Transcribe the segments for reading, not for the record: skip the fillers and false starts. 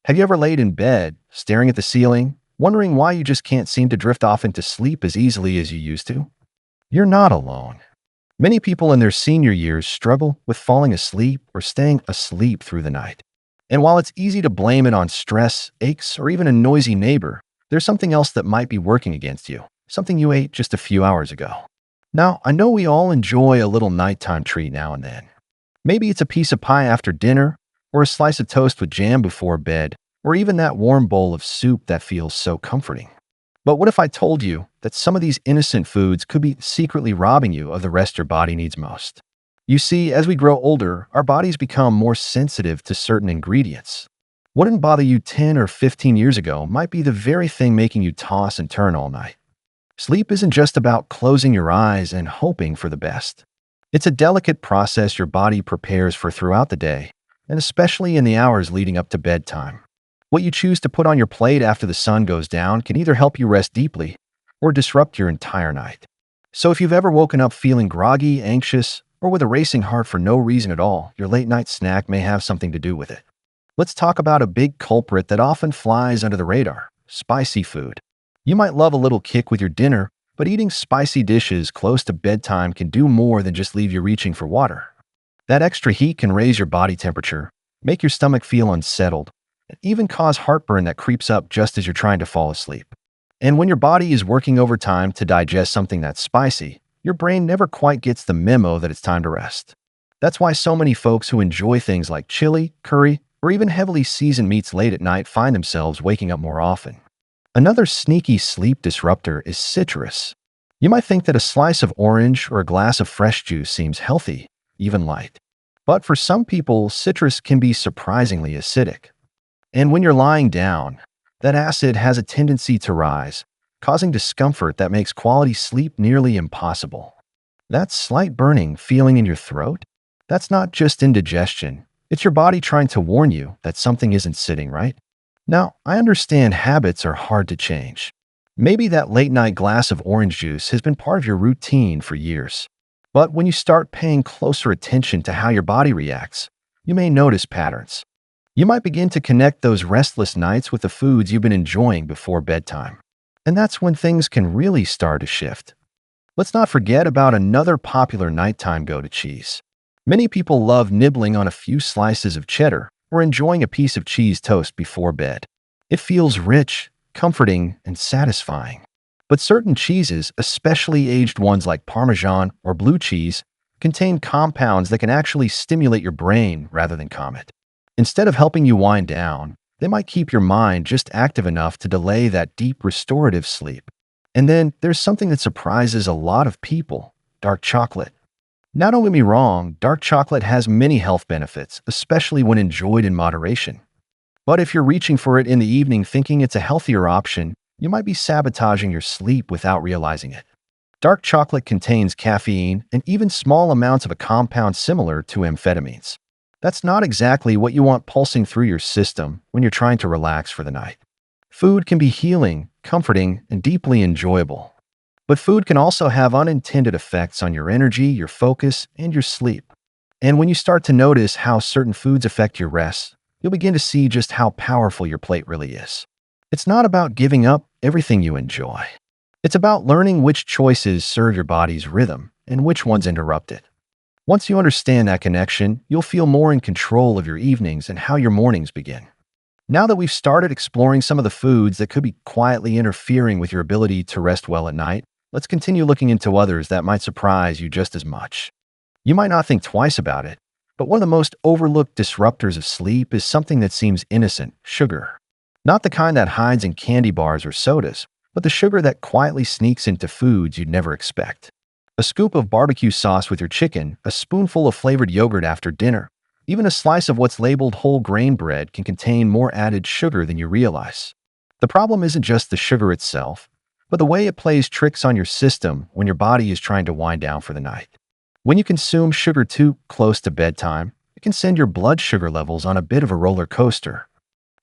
Have you ever laid in bed, staring at the ceiling, wondering why you just can't seem to drift off into sleep as easily as you used to? You're not alone. Many people in their senior years struggle with falling asleep or staying asleep through the night. And while it's easy to blame it on stress, aches, or even a noisy neighbor, there's something else that might be working against you, something you ate just a few hours ago. Now, I know we all enjoy a little nighttime treat now and then. Maybe it's a piece of pie after dinner, or a slice of toast with jam before bed, or even that warm bowl of soup that feels so comforting. But what if I told you that some of these innocent foods could be secretly robbing you of the rest your body needs most? You see, as we grow older, our bodies become more sensitive to certain ingredients. What didn't bother you 10 or 15 years ago might be the very thing making you toss and turn all night. Sleep isn't just about closing your eyes and hoping for the best. It's a delicate process your body prepares for throughout the day, and especially in the hours leading up to bedtime. What you choose to put on your plate after the sun goes down can either help you rest deeply or disrupt your entire night. So if you've ever woken up feeling groggy, anxious, or with a racing heart for no reason at all, your late night snack may have something to do with it. Let's talk about a big culprit that often flies under the radar: spicy food. You might love a little kick with your dinner, but eating spicy dishes close to bedtime can do more than just leave you reaching for water. That extra heat can raise your body temperature, make your stomach feel unsettled, and even cause heartburn that creeps up just as you're trying to fall asleep. And when your body is working overtime to digest something that's spicy, your brain never quite gets the memo that it's time to rest. That's why so many folks who enjoy things like chili, curry, or even heavily seasoned meats late at night find themselves waking up more often. Another sneaky sleep disruptor is citrus. You might think that a slice of orange or a glass of fresh juice seems healthy, even light. But for some people, citrus can be surprisingly acidic. And when you're lying down, that acid has a tendency to rise, causing discomfort that makes quality sleep nearly impossible. That slight burning feeling in your throat? That's not just indigestion. It's your body trying to warn you that something isn't sitting right. Now, I understand habits are hard to change. Maybe that late-night glass of orange juice has been part of your routine for years. But when you start paying closer attention to how your body reacts, you may notice patterns. You might begin to connect those restless nights with the foods you've been enjoying before bedtime. And that's when things can really start to shift. Let's not forget about another popular nighttime go-to: cheese. Many people love nibbling on a few slices of cheddar or enjoying a piece of cheese toast before bed. It feels rich, comforting, and satisfying. But certain cheeses, especially aged ones like Parmesan or blue cheese, contain compounds that can actually stimulate your brain rather than calm it. Instead of helping you wind down, they might keep your mind just active enough to delay that deep restorative sleep. And then there's something that surprises a lot of people: dark chocolate. Now, don't get me wrong, dark chocolate has many health benefits, especially when enjoyed in moderation. But if you're reaching for it in the evening thinking it's a healthier option, you might be sabotaging your sleep without realizing it. Dark chocolate contains caffeine and even small amounts of a compound similar to amphetamines. That's not exactly what you want pulsing through your system when you're trying to relax for the night. Food can be healing, comforting, and deeply enjoyable. But food can also have unintended effects on your energy, your focus, and your sleep. And when you start to notice how certain foods affect your rest, you'll begin to see just how powerful your plate really is. It's not about giving up everything you enjoy. It's about learning which choices serve your body's rhythm and which ones interrupt it. Once you understand that connection, you'll feel more in control of your evenings and how your mornings begin. Now that we've started exploring some of the foods that could be quietly interfering with your ability to rest well at night, let's continue looking into others that might surprise you just as much. You might not think twice about it, but one of the most overlooked disruptors of sleep is something that seems innocent: sugar. Not the kind that hides in candy bars or sodas, but the sugar that quietly sneaks into foods you'd never expect. A scoop of barbecue sauce with your chicken, a spoonful of flavored yogurt after dinner, even a slice of what's labeled whole grain bread can contain more added sugar than you realize. The problem isn't just the sugar itself, but the way it plays tricks on your system when your body is trying to wind down for the night. When you consume sugar too close to bedtime, it can send your blood sugar levels on a bit of a roller coaster.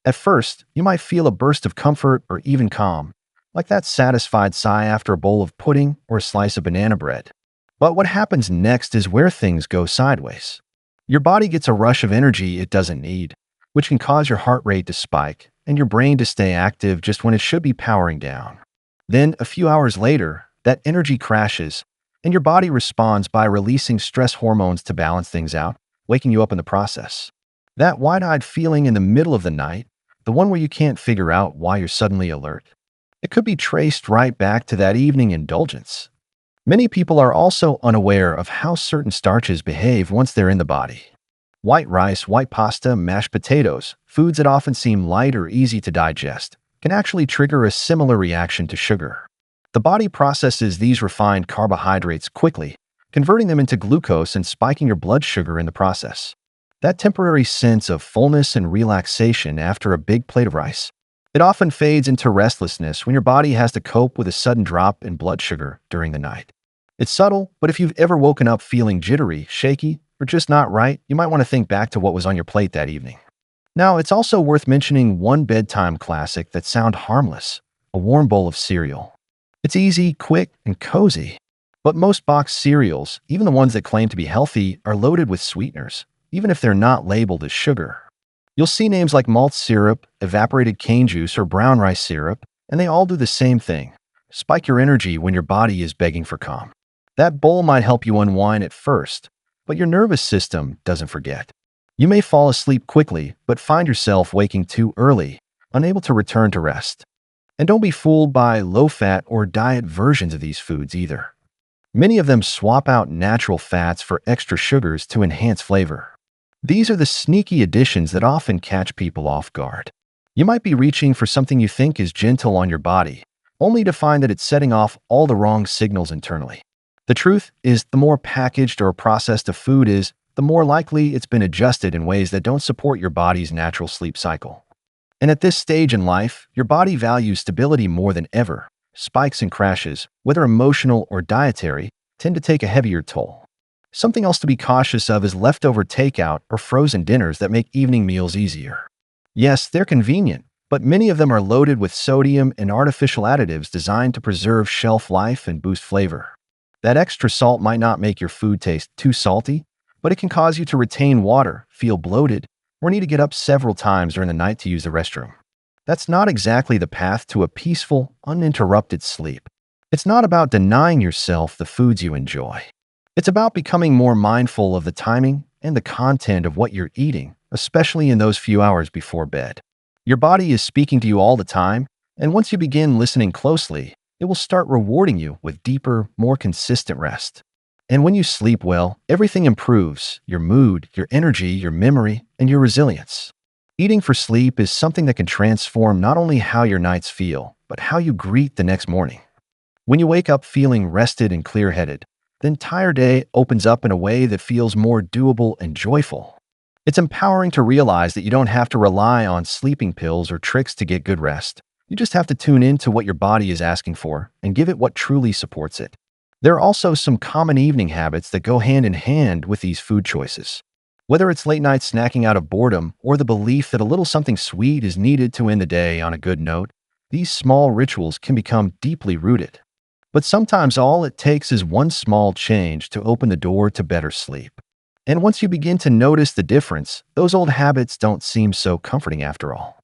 At first, you might feel a burst of comfort or even calm, like that satisfied sigh after a bowl of pudding or a slice of banana bread. But what happens next is where things go sideways. Your body gets a rush of energy it doesn't need, which can cause your heart rate to spike and your brain to stay active just when it should be powering down. Then, a few hours later, that energy crashes, and your body responds by releasing stress hormones to balance things out, waking you up in the process. That wide-eyed feeling in the middle of the night, the one where you can't figure out why you're suddenly alert, it could be traced right back to that evening indulgence. Many people are also unaware of how certain starches behave once they're in the body. White rice, white pasta, mashed potatoes, foods that often seem light or easy to digest, can actually trigger a similar reaction to sugar. The body processes these refined carbohydrates quickly, converting them into glucose and spiking your blood sugar in the process. That temporary sense of fullness and relaxation after a big plate of rice, it often fades into restlessness when your body has to cope with a sudden drop in blood sugar during the night. It's subtle, but if you've ever woken up feeling jittery, shaky, or just not right, you might want to think back to what was on your plate that evening. Now, it's also worth mentioning one bedtime classic that sounds harmless: a warm bowl of cereal. It's easy, quick, and cozy. But most boxed cereals, even the ones that claim to be healthy, are loaded with sweeteners, even if they're not labeled as sugar. You'll see names like malt syrup, evaporated cane juice, or brown rice syrup, and they all do the same thing: spike your energy when your body is begging for calm. That bowl might help you unwind at first, but your nervous system doesn't forget. You may fall asleep quickly, but find yourself waking too early, unable to return to rest. And don't be fooled by low-fat or diet versions of these foods either. Many of them swap out natural fats for extra sugars to enhance flavor. These are the sneaky additions that often catch people off guard. You might be reaching for something you think is gentle on your body, only to find that it's setting off all the wrong signals internally. The truth is, the more packaged or processed a food is, the more likely it's been adjusted in ways that don't support your body's natural sleep cycle. And at this stage in life, your body values stability more than ever. Spikes and crashes, whether emotional or dietary, tend to take a heavier toll. Something else to be cautious of is leftover takeout or frozen dinners that make evening meals easier. Yes, they're convenient, but many of them are loaded with sodium and artificial additives designed to preserve shelf life and boost flavor. That extra salt might not make your food taste too salty, but it can cause you to retain water, feel bloated, or need to get up several times during the night to use the restroom. That's not exactly the path to a peaceful, uninterrupted sleep. It's not about denying yourself the foods you enjoy. It's about becoming more mindful of the timing and the content of what you're eating, especially in those few hours before bed. Your body is speaking to you all the time, and once you begin listening closely, it will start rewarding you with deeper, more consistent rest. And when you sleep well, everything improves: your mood, your energy, your memory, and your resilience. Eating for sleep is something that can transform not only how your nights feel, but how you greet the next morning. When you wake up feeling rested and clear-headed, the entire day opens up in a way that feels more doable and joyful. It's empowering to realize that you don't have to rely on sleeping pills or tricks to get good rest. You just have to tune into what your body is asking for and give it what truly supports it. There are also some common evening habits that go hand in hand with these food choices. Whether it's late-night snacking out of boredom or the belief that a little something sweet is needed to end the day on a good note, these small rituals can become deeply rooted. But sometimes all it takes is one small change to open the door to better sleep. And once you begin to notice the difference, those old habits don't seem so comforting after all.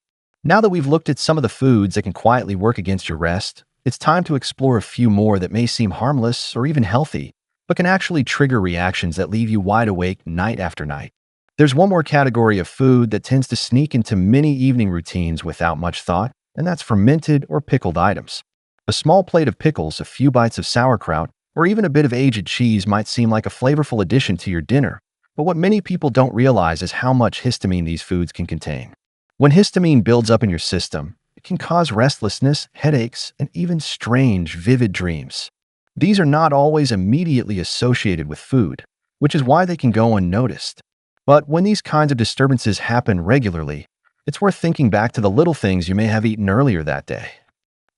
Now that we've looked at some of the foods that can quietly work against your rest, it's time to explore a few more that may seem harmless or even healthy, but can actually trigger reactions that leave you wide awake night after night. There's one more category of food that tends to sneak into many evening routines without much thought, and that's fermented or pickled items. A small plate of pickles, a few bites of sauerkraut, or even a bit of aged cheese might seem like a flavorful addition to your dinner, but what many people don't realize is how much histamine these foods can contain. When histamine builds up in your system, it can cause restlessness, headaches, and even strange, vivid dreams. These are not always immediately associated with food, which is why they can go unnoticed. But when these kinds of disturbances happen regularly, it's worth thinking back to the little things you may have eaten earlier that day.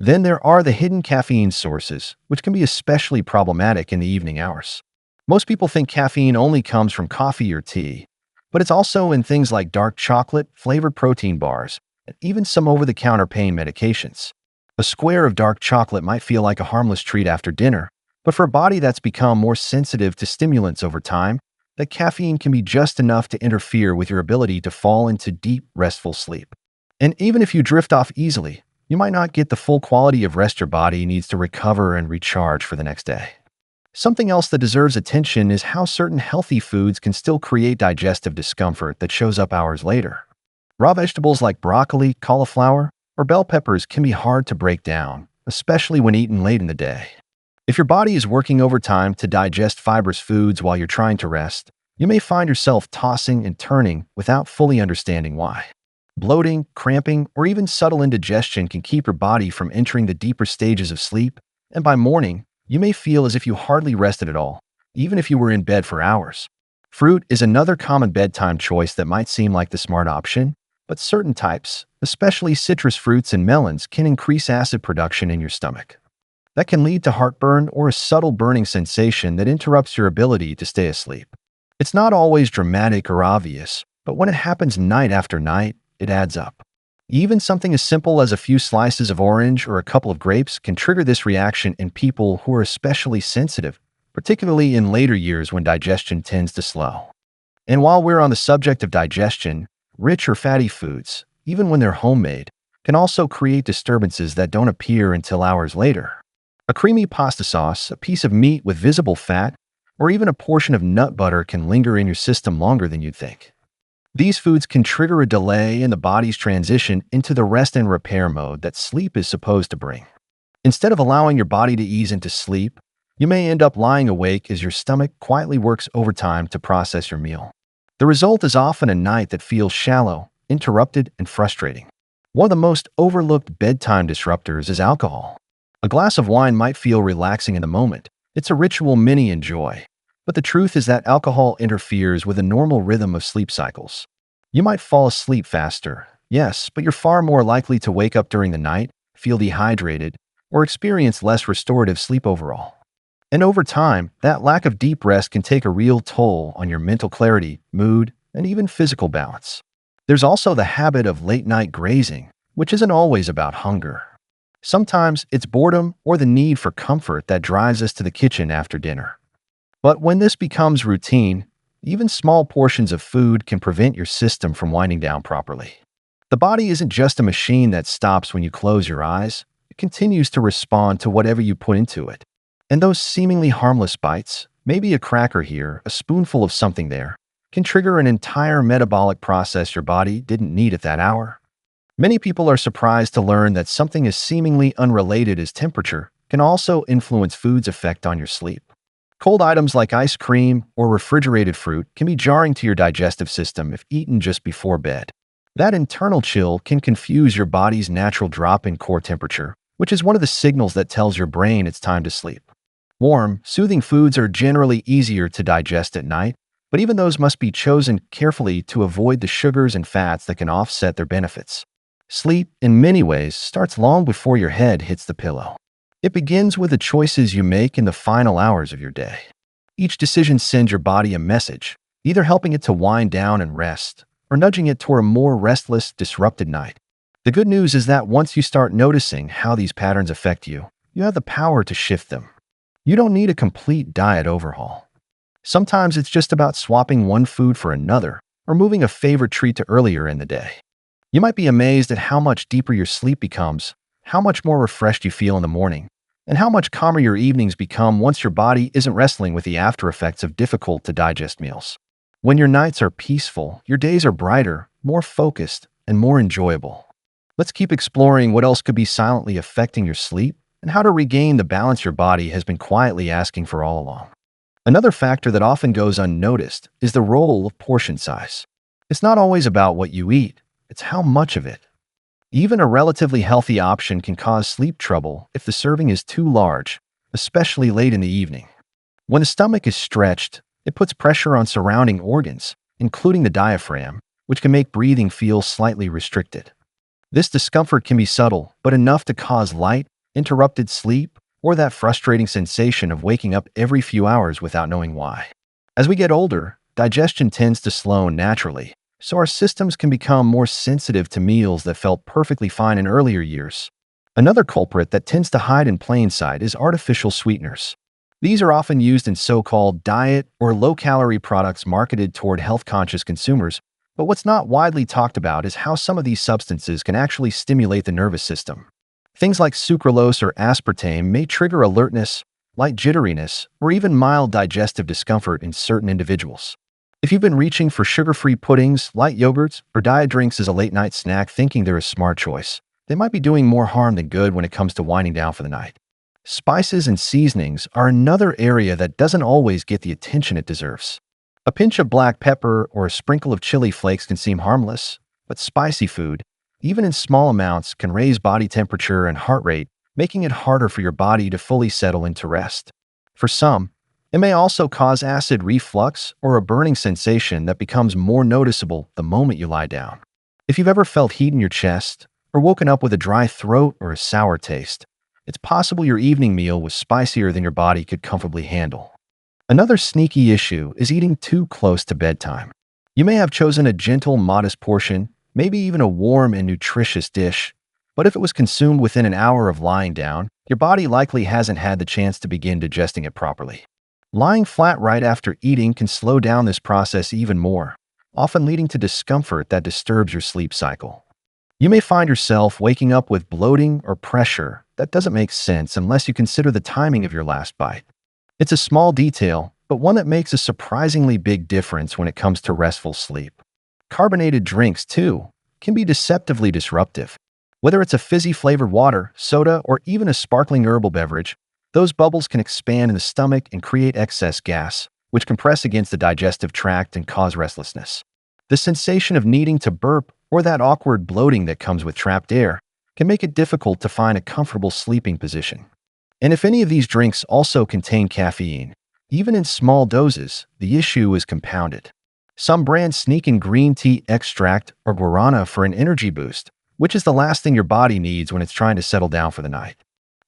Then there are the hidden caffeine sources, which can be especially problematic in the evening hours. Most people think caffeine only comes from coffee or tea, but it's also in things like dark chocolate, flavored protein bars, and even some over-the-counter pain medications. A square of dark chocolate might feel like a harmless treat after dinner, but for a body that's become more sensitive to stimulants over time, that caffeine can be just enough to interfere with your ability to fall into deep, restful sleep. And even if you drift off easily, you might not get the full quality of rest your body needs to recover and recharge for the next day. Something else that deserves attention is how certain healthy foods can still create digestive discomfort that shows up hours later. Raw vegetables like broccoli, cauliflower, or bell peppers can be hard to break down, especially when eaten late in the day. If your body is working overtime to digest fibrous foods while you're trying to rest, you may find yourself tossing and turning without fully understanding why. Bloating, cramping, or even subtle indigestion can keep your body from entering the deeper stages of sleep, and by morning, you may feel as if you hardly rested at all, even if you were in bed for hours. Fruit is another common bedtime choice that might seem like the smart option, but certain types, especially citrus fruits and melons, can increase acid production in your stomach. That can lead to heartburn or a subtle burning sensation that interrupts your ability to stay asleep. It's not always dramatic or obvious, but when it happens night after night, it adds up. Even something as simple as a few slices of orange or a couple of grapes can trigger this reaction in people who are especially sensitive, particularly in later years when digestion tends to slow. And while we're on the subject of digestion, rich or fatty foods, even when they're homemade, can also create disturbances that don't appear until hours later. A creamy pasta sauce, a piece of meat with visible fat, or even a portion of nut butter can linger in your system longer than you'd think. These foods can trigger a delay in the body's transition into the rest and repair mode that sleep is supposed to bring. Instead of allowing your body to ease into sleep, you may end up lying awake as your stomach quietly works overtime to process your meal. The result is often a night that feels shallow, interrupted, and frustrating. One of the most overlooked bedtime disruptors is alcohol. A glass of wine might feel relaxing in the moment. It's a ritual many enjoy. But the truth is that alcohol interferes with the normal rhythm of sleep cycles. You might fall asleep faster, yes, but you're far more likely to wake up during the night, feel dehydrated, or experience less restorative sleep overall. And over time, that lack of deep rest can take a real toll on your mental clarity, mood, and even physical balance. There's also the habit of late-night grazing, which isn't always about hunger. Sometimes it's boredom or the need for comfort that drives us to the kitchen after dinner. But when this becomes routine, even small portions of food can prevent your system from winding down properly. The body isn't just a machine that stops when you close your eyes. It continues to respond to whatever you put into it. And those seemingly harmless bites, maybe a cracker here, a spoonful of something there, can trigger an entire metabolic process your body didn't need at that hour. Many people are surprised to learn that something as seemingly unrelated as temperature can also influence food's effect on your sleep. Cold items like ice cream or refrigerated fruit can be jarring to your digestive system if eaten just before bed. That internal chill can confuse your body's natural drop in core temperature, which is one of the signals that tells your brain it's time to sleep. Warm, soothing foods are generally easier to digest at night, but even those must be chosen carefully to avoid the sugars and fats that can offset their benefits. Sleep, in many ways, starts long before your head hits the pillow. It begins with the choices you make in the final hours of your day. Each decision sends your body a message, either helping it to wind down and rest, or nudging it toward a more restless, disrupted night. The good news is that once you start noticing how these patterns affect you, you have the power to shift them. You don't need a complete diet overhaul. Sometimes it's just about swapping one food for another, or moving a favorite treat to earlier in the day. You might be amazed at how much deeper your sleep becomes, how much more refreshed you feel in the morning, and how much calmer your evenings become once your body isn't wrestling with the after effects of difficult-to-digest meals. When your nights are peaceful, your days are brighter, more focused, and more enjoyable. Let's keep exploring what else could be silently affecting your sleep and how to regain the balance your body has been quietly asking for all along. Another factor that often goes unnoticed is the role of portion size. It's not always about what you eat, it's how much of it. Even a relatively healthy option can cause sleep trouble if the serving is too large, especially late in the evening. When the stomach is stretched, it puts pressure on surrounding organs, including the diaphragm, which can make breathing feel slightly restricted. This discomfort can be subtle, but enough to cause light, interrupted sleep, or that frustrating sensation of waking up every few hours without knowing why. As we get older, digestion tends to slow naturally, so our systems can become more sensitive to meals that felt perfectly fine in earlier years. Another culprit that tends to hide in plain sight is artificial sweeteners. These are often used in so-called diet or low-calorie products marketed toward health-conscious consumers, but what's not widely talked about is how some of these substances can actually stimulate the nervous system. Things like sucralose or aspartame may trigger alertness, light jitteriness, or even mild digestive discomfort in certain individuals. If you've been reaching for sugar-free puddings, light yogurts, or diet drinks as a late-night snack thinking they're a smart choice, they might be doing more harm than good when it comes to winding down for the night. Spices and seasonings are another area that doesn't always get the attention it deserves. A pinch of black pepper or a sprinkle of chili flakes can seem harmless, but spicy food, even in small amounts, can raise body temperature and heart rate, making it harder for your body to fully settle into rest. For some, it may also cause acid reflux or a burning sensation that becomes more noticeable the moment you lie down. If you've ever felt heat in your chest or woken up with a dry throat or a sour taste, it's possible your evening meal was spicier than your body could comfortably handle. Another sneaky issue is eating too close to bedtime. You may have chosen a gentle, modest portion, maybe even a warm and nutritious dish, but if it was consumed within an hour of lying down, your body likely hasn't had the chance to begin digesting it properly. Lying flat right after eating can slow down this process even more, often leading to discomfort that disturbs your sleep cycle. You may find yourself waking up with bloating or pressure that doesn't make sense unless you consider the timing of your last bite. It's a small detail, but one that makes a surprisingly big difference when it comes to restful sleep. Carbonated drinks, too, can be deceptively disruptive. Whether it's a fizzy-flavored water, soda, or even a sparkling herbal beverage, those bubbles can expand in the stomach and create excess gas, which can press against the digestive tract and cause restlessness. The sensation of needing to burp or that awkward bloating that comes with trapped air can make it difficult to find a comfortable sleeping position. And if any of these drinks also contain caffeine, even in small doses, the issue is compounded. Some brands sneak in green tea extract or guarana for an energy boost, which is the last thing your body needs when it's trying to settle down for the night.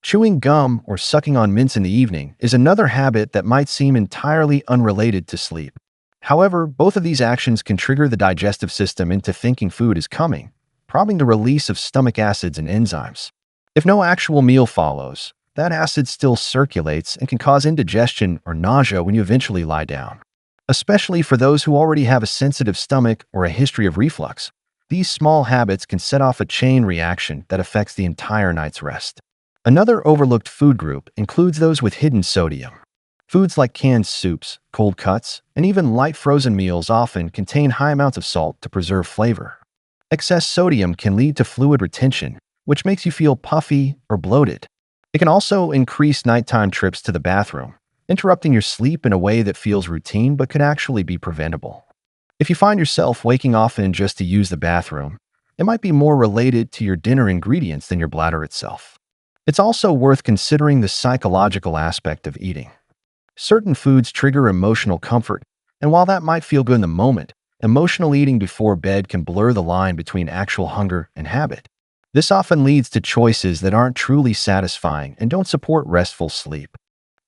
Chewing gum or sucking on mints in the evening is another habit that might seem entirely unrelated to sleep. However, both of these actions can trigger the digestive system into thinking food is coming, prompting the release of stomach acids and enzymes. If no actual meal follows, that acid still circulates and can cause indigestion or nausea when you eventually lie down. Especially for those who already have a sensitive stomach or a history of reflux, these small habits can set off a chain reaction that affects the entire night's rest. Another overlooked food group includes those with hidden sodium. Foods like canned soups, cold cuts, and even light frozen meals often contain high amounts of salt to preserve flavor. Excess sodium can lead to fluid retention, which makes you feel puffy or bloated. It can also increase nighttime trips to the bathroom, interrupting your sleep in a way that feels routine but could actually be preventable. If you find yourself waking often just to use the bathroom, it might be more related to your dinner ingredients than your bladder itself. It's also worth considering the psychological aspect of eating. Certain foods trigger emotional comfort, and while that might feel good in the moment, emotional eating before bed can blur the line between actual hunger and habit. This often leads to choices that aren't truly satisfying and don't support restful sleep.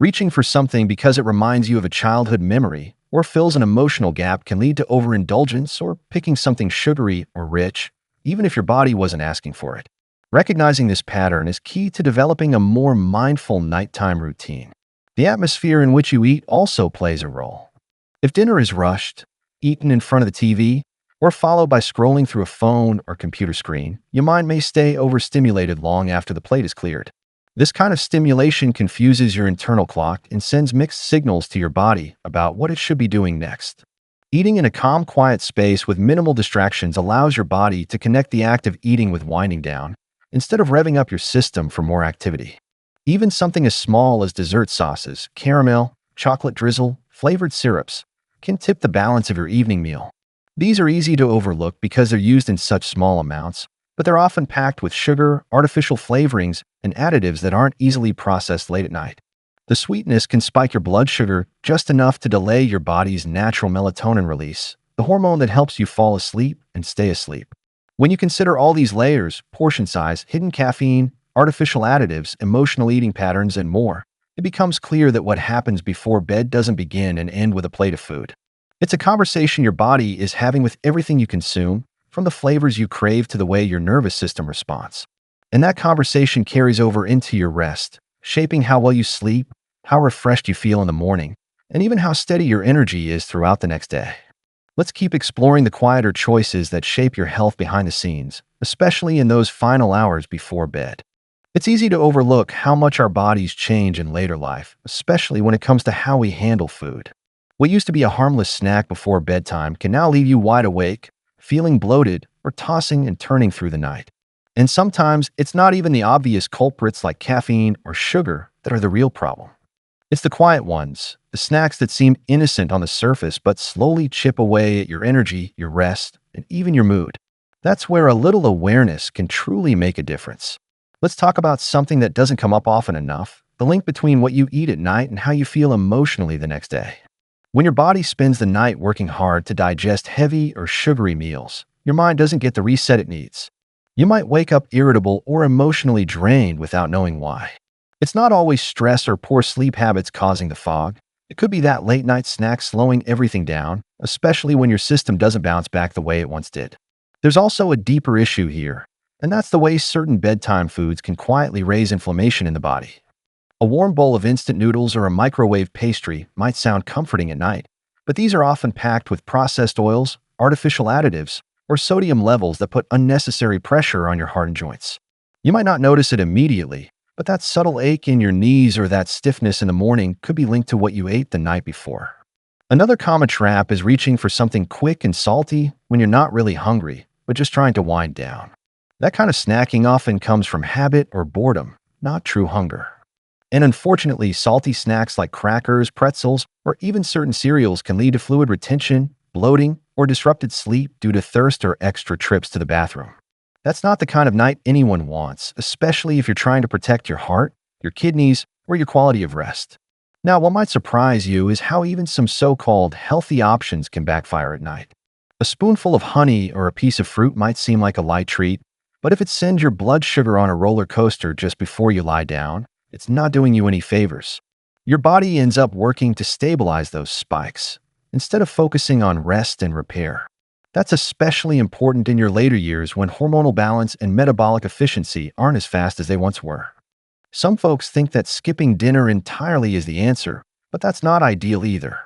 Reaching for something because it reminds you of a childhood memory or fills an emotional gap can lead to overindulgence or picking something sugary or rich, even if your body wasn't asking for it. Recognizing this pattern is key to developing a more mindful nighttime routine. The atmosphere in which you eat also plays a role. If dinner is rushed, eaten in front of the TV, or followed by scrolling through a phone or computer screen, your mind may stay overstimulated long after the plate is cleared. This kind of stimulation confuses your internal clock and sends mixed signals to your body about what it should be doing next. Eating in a calm, quiet space with minimal distractions allows your body to connect the act of eating with winding down, instead of revving up your system for more activity. Even something as small as dessert sauces, caramel, chocolate drizzle, flavored syrups can tip the balance of your evening meal. These are easy to overlook because they're used in such small amounts, but they're often packed with sugar, artificial flavorings, and additives that aren't easily processed late at night. The sweetness can spike your blood sugar just enough to delay your body's natural melatonin release, the hormone that helps you fall asleep and stay asleep. When you consider all these layers, portion size, hidden caffeine, artificial additives, emotional eating patterns, and more, it becomes clear that what happens before bed doesn't begin and end with a plate of food. It's a conversation your body is having with everything you consume, from the flavors you crave to the way your nervous system responds. And that conversation carries over into your rest, shaping how well you sleep, how refreshed you feel in the morning, and even how steady your energy is throughout the next day. Let's keep exploring the quieter choices that shape your health behind the scenes, especially in those final hours before bed. It's easy to overlook how much our bodies change in later life, especially when it comes to how we handle food. What used to be a harmless snack before bedtime can now leave you wide awake, feeling bloated, or tossing and turning through the night. And sometimes it's not even the obvious culprits like caffeine or sugar that are the real problem. It's the quiet ones, the snacks that seem innocent on the surface but slowly chip away at your energy, your rest, and even your mood. That's where a little awareness can truly make a difference. Let's talk about something that doesn't come up often enough: the link between what you eat at night and how you feel emotionally the next day. When your body spends the night working hard to digest heavy or sugary meals, your mind doesn't get the reset it needs. You might wake up irritable or emotionally drained without knowing why. It's not always stress or poor sleep habits causing the fog. It could be that late night snack slowing everything down, especially when your system doesn't bounce back the way it once did. There's also a deeper issue here, and that's the way certain bedtime foods can quietly raise inflammation in the body. A warm bowl of instant noodles or a microwave pastry might sound comforting at night, but these are often packed with processed oils, artificial additives, or sodium levels that put unnecessary pressure on your heart and joints. You might not notice it immediately, but that subtle ache in your knees or that stiffness in the morning could be linked to what you ate the night before. Another common trap is reaching for something quick and salty when you're not really hungry, but just trying to wind down. That kind of snacking often comes from habit or boredom, not true hunger. And unfortunately, salty snacks like crackers, pretzels, or even certain cereals can lead to fluid retention, bloating, or disrupted sleep due to thirst or extra trips to the bathroom. That's not the kind of night anyone wants, especially if you're trying to protect your heart, your kidneys, or your quality of rest. Now, what might surprise you is how even some so-called healthy options can backfire at night. A spoonful of honey or a piece of fruit might seem like a light treat, but if it sends your blood sugar on a roller coaster just before you lie down, it's not doing you any favors. Your body ends up working to stabilize those spikes, instead of focusing on rest and repair. That's especially important in your later years when hormonal balance and metabolic efficiency aren't as fast as they once were. Some folks think that skipping dinner entirely is the answer, but that's not ideal either.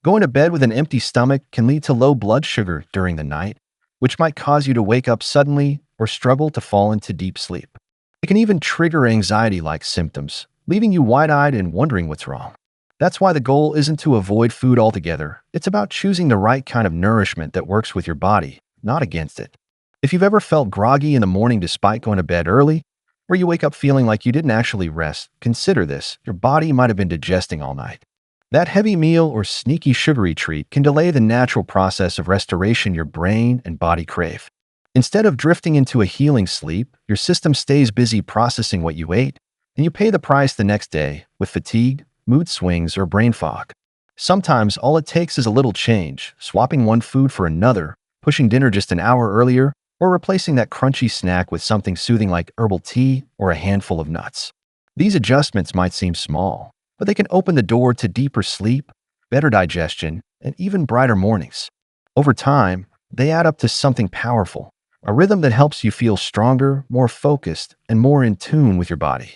Going to bed with an empty stomach can lead to low blood sugar during the night, which might cause you to wake up suddenly or struggle to fall into deep sleep. It can even trigger anxiety-like symptoms, leaving you wide-eyed and wondering what's wrong. That's why the goal isn't to avoid food altogether. It's about choosing the right kind of nourishment that works with your body, not against it. If you've ever felt groggy in the morning despite going to bed early, or you wake up feeling like you didn't actually rest, consider this: your body might have been digesting all night. That heavy meal or sneaky sugary treat can delay the natural process of restoration your brain and body crave. Instead of drifting into a healing sleep, your system stays busy processing what you ate, and you pay the price the next day with fatigue, mood swings, or brain fog. Sometimes all it takes is a little change, swapping one food for another, pushing dinner just an hour earlier, or replacing that crunchy snack with something soothing like herbal tea or a handful of nuts. These adjustments might seem small, but they can open the door to deeper sleep, better digestion, and even brighter mornings. Over time, they add up to something powerful, a rhythm that helps you feel stronger, more focused, and more in tune with your body.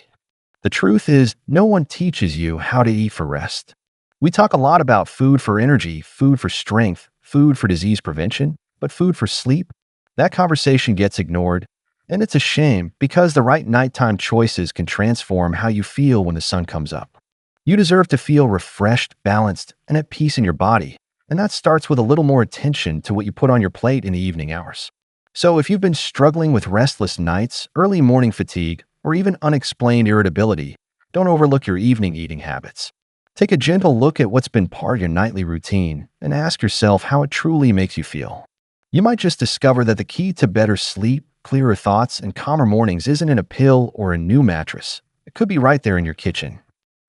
The truth is, no one teaches you how to eat for rest. We talk a lot about food for energy, food for strength, food for disease prevention, but food for sleep? That conversation gets ignored, and it's a shame because the right nighttime choices can transform how you feel when the sun comes up. You deserve to feel refreshed, balanced, and at peace in your body, and that starts with a little more attention to what you put on your plate in the evening hours. So if you've been struggling with restless nights, early morning fatigue, or even unexplained irritability, don't overlook your evening eating habits. Take a gentle look at what's been part of your nightly routine and ask yourself how it truly makes you feel. You might just discover that the key to better sleep, clearer thoughts, and calmer mornings isn't in a pill or a new mattress. It could be right there in your kitchen.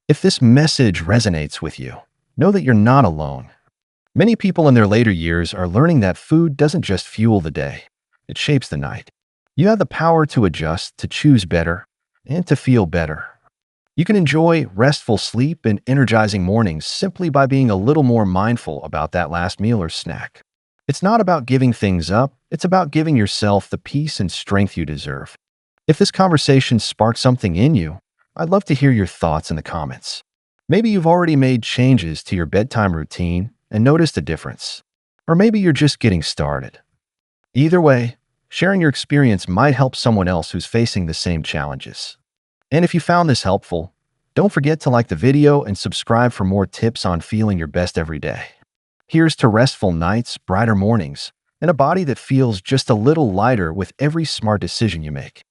If this message resonates with you, know that you're not alone. Many people in their later years are learning that food doesn't just fuel the day. It shapes the night. You have the power to adjust, to choose better, and to feel better. You can enjoy restful sleep and energizing mornings simply by being a little more mindful about that last meal or snack. It's not about giving things up, it's about giving yourself the peace and strength you deserve. If this conversation sparked something in you, I'd love to hear your thoughts in the comments. Maybe you've already made changes to your bedtime routine and noticed a difference. Or maybe you're just getting started. Either way, sharing your experience might help someone else who's facing the same challenges. And if you found this helpful, don't forget to like the video and subscribe for more tips on feeling your best every day. Here's to restful nights, brighter mornings, and a body that feels just a little lighter with every smart decision you make.